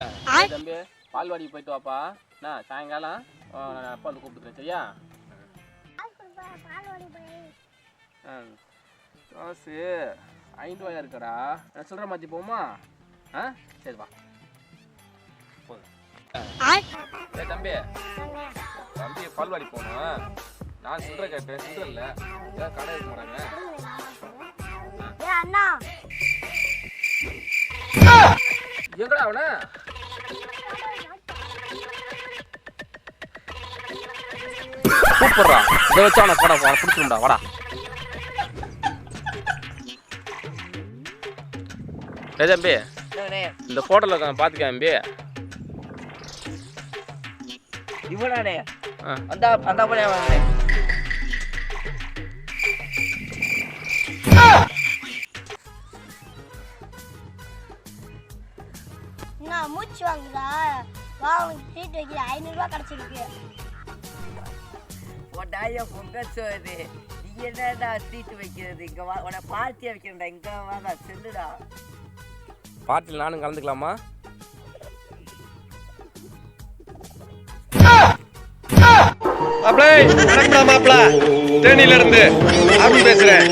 தம்பி பால்வாடிக்கு போயிட்டு வாப்பா. நான் சாயங்காலம் நான் அப்பா வந்து கூப்பிட்டுக்கிறேன். சரியா? காசு 5 ரூபாயா இருக்கடா. நான் சொல்கிற மாற்றி போமா? ஆ சரிப்பா. தம்பி தம்பி பால்வாடி போகணும். நான் சில்லறை கேட்டேன், சில்லறை இல்லை. ஏதாவது கடை இருக்க மாட்டாங்க. எங்கடா அவன கூப்பிடுறா. இதை வச்சு அவனை கடை பிடிச்சிருந்தா. வாடா. தம்பி இந்த போட்டோல பாத்துக்க தம்பி. இவனானே அந்த அந்த பையன் வாங்கனே. நான் மூச்சு வாங்குதா? வா உனக்கு ட்ரீட் வைக்கிற 500 ரூபாய் கிடைச்சிருக்கு. உடாய பொங்கச்சோது நீ என்னடா ட்ரீட் வைக்கிறது? இங்க வா, உன பார்ட்டியா வைக்கிறேன்டா. இங்க வாடா, செல்லுடா. பார்ட்டியில் நானும் கலந்துக்கலாமா? மாப்பிள தேனியில இருந்து அப்படி பேசுறேன்.